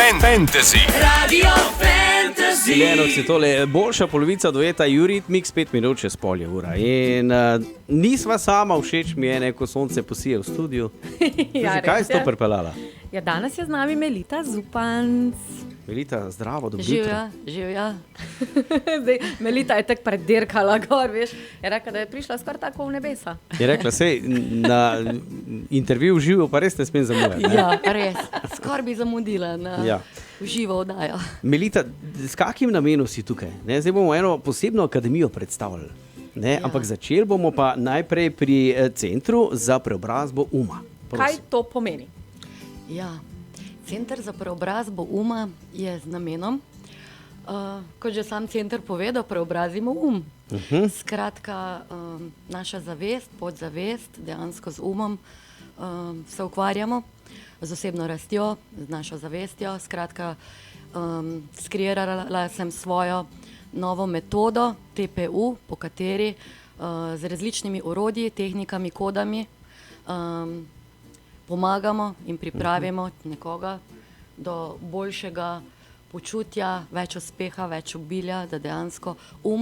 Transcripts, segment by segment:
Fantasy. Radio Fantasy. Enox je tole boljša polovica dueta Eurythmics, 5 minut čez pol je ura. In nisva sama, všeč mi je, ko sonce posije v studiu. Kaj si to pripeljala? Ja, danes je z nami Melita Zupanc. Melita, zdravo, dobro jutro. Živja. Zdaj, Melita je tako predirkala gor, veš. Je rekla, da je prišla skoraj tako v nebesa. Je rekla, sej, na intervju v živo pa res ne smem zamujati. Ja, res. Skoraj bi zamudila na v živo oddajo. Melita, s kakim namenom si tukaj? Ne, zdaj bomo eno posebno akademijo predstavljali. Ne, ampak začeli bomo pa najprej pri Centru za preobrazbo uma. Prosim. Kaj to pomeni? Ja. Center za preobrazbo uma je z namenom, kot že sam center povedal, preobrazimo um. Skratka, naša zavest, podzavest, dejansko z umom se ukvarjamo, z osebno rastjo, z našo zavestjo. Skratka, skreirala sem svojo novo metodo TPU, po kateri z različnimi orodji, tehnikami, kodami pomagamo in pripravimo nekoga do boljšega počutja, več uspeha, več obilja, da dejansko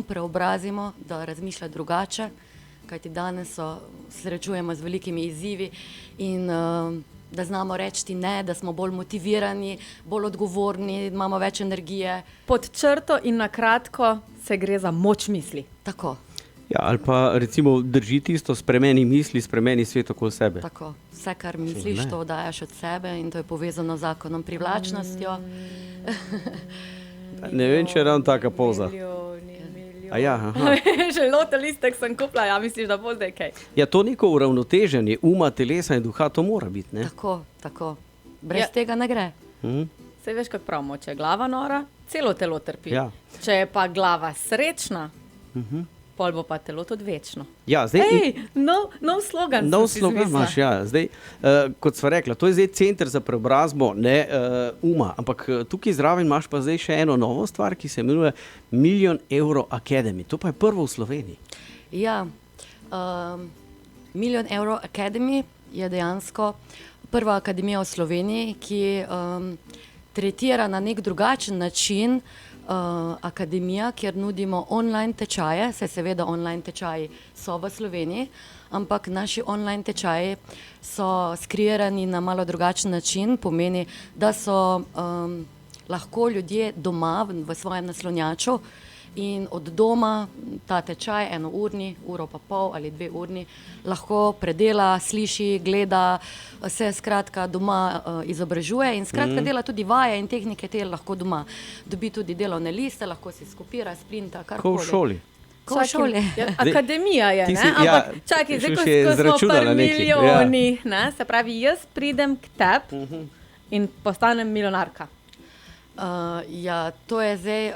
preobrazimo, da razmišlja drugače, kajti danes srečujemo z velikimi izzivi in da znamo reči ne, da smo bolj motivirani, bolj odgovorni, imamo več energije. Pod črto in na kratko se gre za moč misli. Tako. Ja, ali pa recimo drži tisto, spremeni misli, spremeni svet okoli sebe. Tako. Vse, kar misliš, to daš od sebe in to je povezano z zakonom privlačnostjo. Ne vem, če je ravno taka poza. A ja, aha. Že loto listek sem kupila, ja misliš, da bo zdaj kaj? Ja, to neko uravnoteženje uma, telesa in duha, to mora biti, ne? Tako. Brez tega ne gre. Saj veš, kako pravimo, če je glava nora, celo telo trpi. Ja. Če je pa glava srečna, pol bo pa telo tudi večno. Ja, zdaj... Nov slogan. Nov slogan imaš, ja. Zdaj, kot sva rekla, to je zdaj Center za preobrazbo, ne uma, ampak tukaj zraven imaš pa zdaj še eno novo stvar, ki se imenuje €1 Million Academy. To pa je prvo v Sloveniji. Ja, €1 Million Academy je dejansko prva akademija v Sloveniji, ki tretira na nek drugačen način akademija, kjer nudimo online tečaje, se seveda online tečaji so v Sloveniji, ampak naši online tečaji so skreirani na malo drugačen način, pomeni, da so lahko ljudje doma v svojem naslonjaču in od doma ta tečaj, 1-urni, uro pa pol ali 2-urni, lahko predela, sliši, gleda, se skratka doma izobražuje in skratka dela tudi vaje in tehnike te lahko doma. Dobi tudi delovne liste, lahko si skopira, sprinta, karkoli. Ko v šoli. Ko v šoli. Ja, akademija je, Ti ne? si- ja, Ampak čakaj, zdaj, še ko je smo izračunala pri nekaj, milijonih, ne? Se pravi, jaz pridem k tebi in postanem milijonarka. Ja, to je zdaj...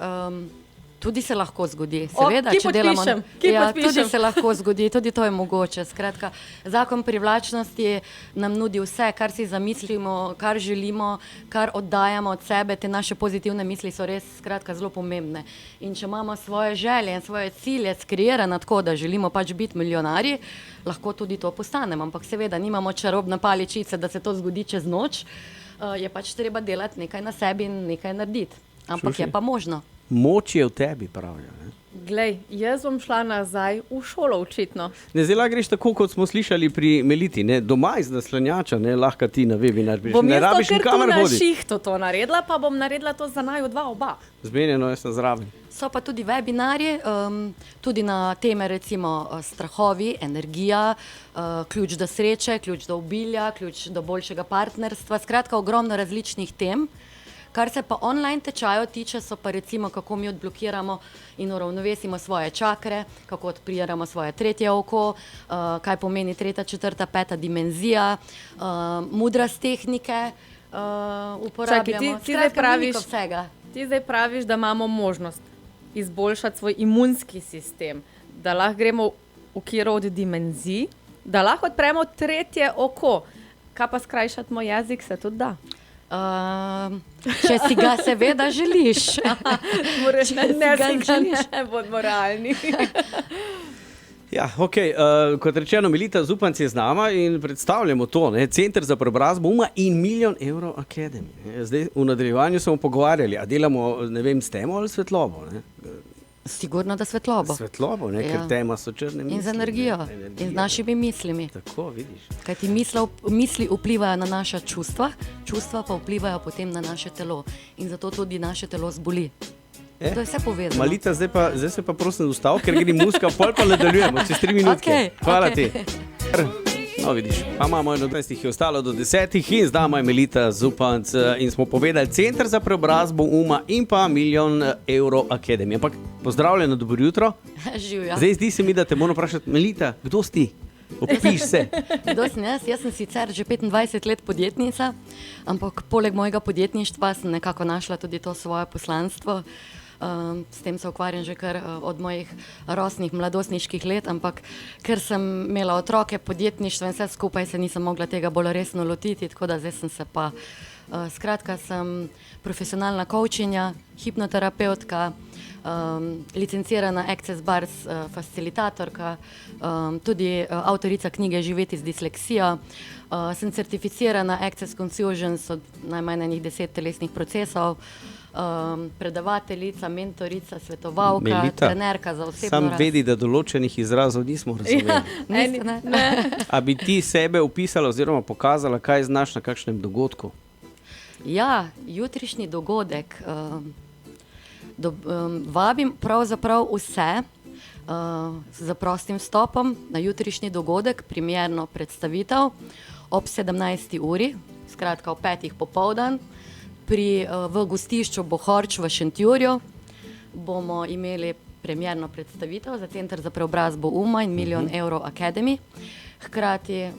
Tudi se lahko zgodi, seveda, kje če delamo. podpišem? Kje podpišem? Tudi se lahko zgodi, tudi to je mogoče. Skratka, zakon privlačnosti nam nudi vse, kar si zamislimo, kar želimo, kar oddajamo od sebe. Te naše pozitivne misli so res skratka zelo pomembne. In če imamo svoje želje in svoje cilje skreirane tako, da želimo pač biti milijonarji, lahko tudi to postanemo. Ampak seveda nimamo čarobne paličice, da se to zgodi čez noč. Je pač treba delati nekaj na sebi in nekaj narediti. Ampak je pa možno. Moč je v tebi, pravijo. Ne? Glej, jaz bom šla nazaj v šolo očitno. Ne, zdaj lahko greš tako, kot smo slišali pri Meliti, ne? Doma iz naslonjača, ne? Lahko ti na webinar prišli. Bom Ne jaz to, rabiš ker tu nikamor na hoditi. šihtu to naredila, pa bom naredila to za naju dva oba. Zmenjeno, jaz sem zraven. So pa tudi webinarji, tudi na teme recimo strahovi, energija, ključ do sreče, ključ do obilja, ključ do boljšega partnerstva, skratka ogromno različnih tem. Kar se pa online tečajev tiče, so pa recimo, kako mi odblokiramo in uravnovesimo svoje čakre, kako odpriramo svoje tretje oko, kaj pomeni 3., 4., 5. dimenzija, mudrost tehnike uporabljamo. Ti zdaj praviš, da imamo možnost izboljšati svoj imunski sistem, da lahko gremo v katero od dimenzij, da lahko odpremo tretje oko. Kaj pa skrajšati moj jezik, se tudi da? Če si ga seveda želiš. Ne, bodimo realni. Ja, okay. Kot rečeno, Melita Zupanc je z nama in predstavljamo to, ne? Center za preobrazbo uma in €1 milijon Academy. Zdaj v nadaljevanju smo pogovarjali, a delamo, ne vem, s temo ali svetlobo. Ne? Sigurno, da svetlobo. Svetlobo, ne? Ker tema so črne misli. In z energijo. In z našimi mislimi. Tako, vidiš. Kajti misli vplivajo na naša čustva, čustva pa vplivajo potem na naše telo. In zato tudi naše telo zboli. To je vse povezano. Malita, zdaj se pa prosim ustav, ker gre muska, pol pa nadaljujemo, čez 3 minutke. Okay, Hvala ti. No, vidiš, pa imamo 11 je ostalo do 10 in z nami je Melita Zupanc in smo povedali Center za preobrazbo uma in pa €1 milijon Academy. Ampak pozdravljeno, dobro jutro. Živjo. Zdaj zdi se mi, da te moram vprašati, Melita, kdo si ti? Opiš se. Kdo sem jaz? Jaz sem sicer že 25 let podjetnica, ampak poleg mojega podjetništva sem nekako našla tudi to svoje poslanstvo. S tem se ukvarjam že kar od mojih rosnih mladostniških let, ampak ker sem imela otroke, podjetništvo in vse skupaj, se nisem mogla tega bolj resno lotiti, tako da zdaj sem se pa, skratka, sem profesionalna coachinja, hipnoterapeutka, licencirana Access Bars facilitatorka, tudi avtorica knjige Živeti z disleksijo, sem certificirana Access Confusions od najmanj enih 10 telesnih procesov, predavateljica, mentorica, svetovalka, Melita, trenerka za osebno sam rast. vedi, da določenih izrazov nismo razumeli. Niste, ne? A bi ti sebe opisala oziroma pokazala, kaj znaš na kakšnem dogodku? Ja, jutrišnji dogodek. Vabim pravzaprav vse z prostim vstopom na jutrišnji dogodek, primerno predstavitev ob 17. uri, skratka ob 5. popoldan, v gostišču Bohorč v Šentjurju bomo imeli premierno predstavitev za Center za preobrazbo uma in €1 milijon Academy. Hkrati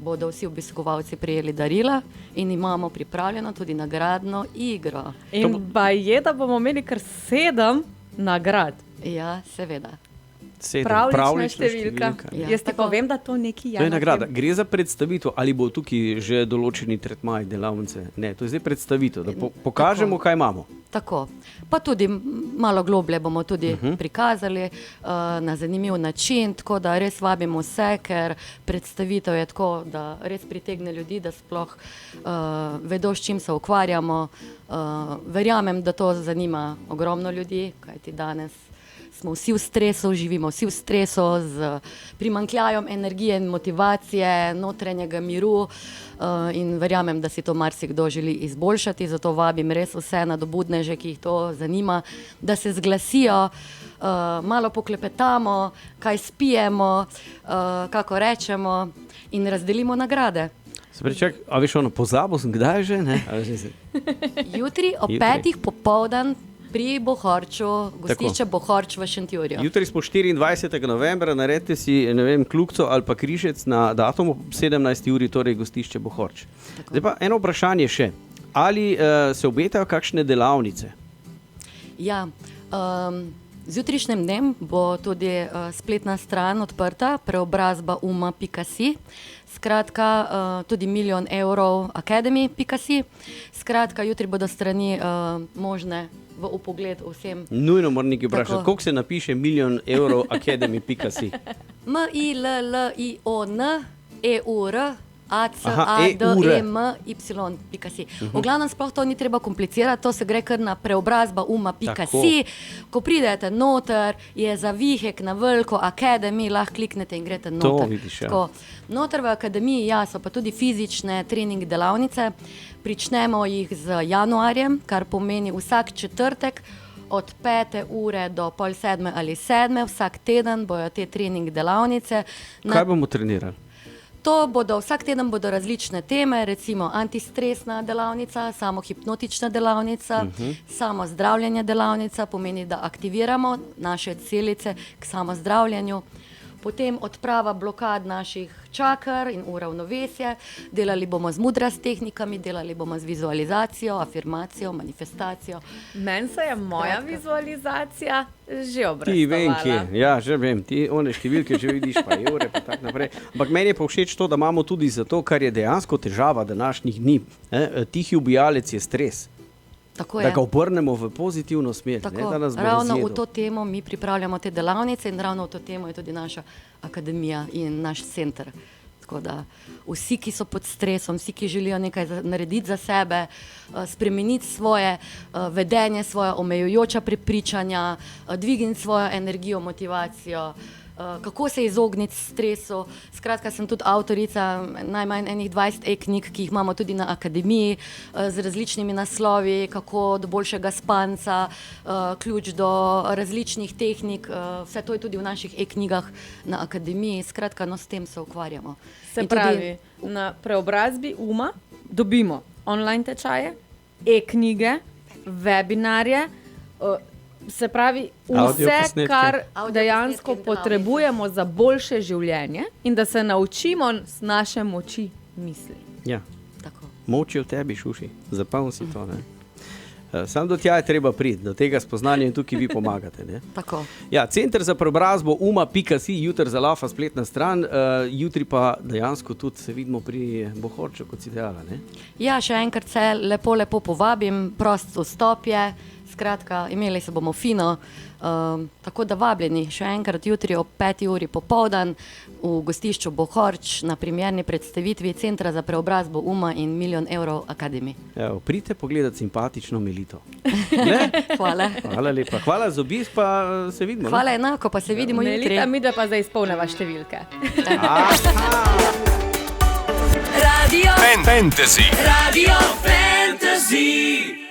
bodo vsi obiskovalci prejeli darila in imamo pripravljeno tudi nagradno igro. In baje, da bomo imeli kar 7 nagrad. Ja, seveda. Pravlična številka. Ja, Jaz ti tako. povem, da to nekaj je. To je nagrada. Gre za predstavitev, ali bo tukaj že določeni tretmaj delavnice? Ne, to je zdaj predstavitev, da pokažemo, kaj imamo. Tako. Pa tudi malo globlje bomo tudi prikazali na zanimiv način, tako da res vabimo vse, ker predstavitev je tako, da res pritegne ljudi, da sploh vedo, s čim se ukvarjamo. Verjamem, da to zanima ogromno ljudi, kajti danes smo vsi v stresu, živimo vsi v stresu z primanjkljajem energije in motivacije, notranjega miru in verjamem, da si to marsikdo želi izboljšati, zato vabim res vse nadobudneže, ki jih to zanima, da se zglasijo, malo poklepetamo, kaj spijemo, kako rečemo in razdelimo nagrade. A veš ono, pozabil sem, kdaj že? Ne? Jutri ob 5. popoldan pri Bohorču, gostišče Bohorč v Šentjurju. Jutri smo 24. novembra, naredite si, ne vem, kljukico ali pa križec na datum ob 17. uri, torej gostišče Bohorč. Zdaj pa eno vprašanje še. Ali se obetajo kakšne delavnice? Ja, z jutrišnjim dnem bo tudi spletna stran odprta, preobrazba uma.si, skratka tudi €1 milijon Academy.si, skratka jutri bodo strani možne v upogled vsem. Nujno moram nekaj vprašati, koliko se napiše €1 milijon Academy.si? MILLIONEURACADEMY.si. V glavnem sploh to ni treba komplicirati, to se gre kar na preobrazba uma.si. Ko pridete noter, je zavihek na veliko Academy, lahko kliknete in greste noter. To vidiš, ja. Tako, noter v akademiji, ja, so pa tudi fizične trening delavnice. Pričnemo jih z januarjem, kar pomeni vsak četrtek od 5. ure do pol 7. ali 7. Vsak teden bojo te trening delavnice. Kaj bomo trenirali? Vsak teden bodo različne teme, recimo antistresna delavnica, samohipnotična delavnica, samozdravljenje delavnica, pomeni, da aktiviramo naše celice k samozdravljenju. Potem odprava blokad naših čakr in uravnovesje. Delali bomo z mudras tehnikami, delali bomo z vizualizacijo, afirmacijo, manifestacijo. Meni se je moja vizualizacija že Ti obrestovala. vem, kje. Ja, že vem. Ti one številke že vidiš, pa evre, pa tako naprej. Ampak meni je pa všeč to, da imamo tudi zato, kar je dejansko težava današnjih dni. Tihi ubijalec je stres. Tako Da je. ga obrnemo v pozitivno smer, ne, Tako, da nas bo ravno v razjedel. to temo mi pripravljamo te delavnice in ravno v to temo je tudi naša akademija in naš center. Tako da vsi, ki so pod stresom, vsi, ki želijo nekaj narediti za sebe, spremeniti svoje vedenje, svoje omejujoča prepričanja, dvigniti svojo energijo, motivacijo, kako se izogniti stresu. Skratka, sem tudi avtorica najmanj enih 20 e-knjig, ki jih imamo tudi na akademiji, z različnimi naslovi, kako do boljšega spanca, ključ do različnih tehnik, vse to je tudi v naših e-knjigah na akademiji. Skratka, no, s tem se ukvarjamo. Se In tudi- pravi, na preobrazbi uma dobimo online tečaje, e-knjige, webinarje, se pravi vse, Avdioposnetke. kar Avdioposnetke dejansko in delavnice. potrebujemo za boljše življenje in da se naučimo s naše moči misli. Ja, Tako. moč je v tebi, Šuši, zapomni si to. Ne? Sam do tja je treba priti, do tega spoznanja in tukaj vi pomagate. Ne? Tako. Ja, Center za preobrazbo uma.si, jutri za lafa spletna stran, jutri pa dejansko tudi se vidimo pri Bohorču, kot si dejala. Ne? Ja, še enkrat se lepo povabim, prost vstop je, skratka, imeli se bomo fino, tako da vabljeni še enkrat jutri ob 5. uri popoldan v gostišču Bohorč na primerni predstavitvi Centra za preobrazbo uma in €1 milijon Akademiji. Evo, pridite pogledati simpatično Melito. Ne? Hvala. Hvala lepa. Hvala za obisk, pa se vidimo. Hvala enako, pa se vidimo jutri. Melita, mi da pa zdaj izpolneva številke. Radio Fantasy. Radio Fantasy.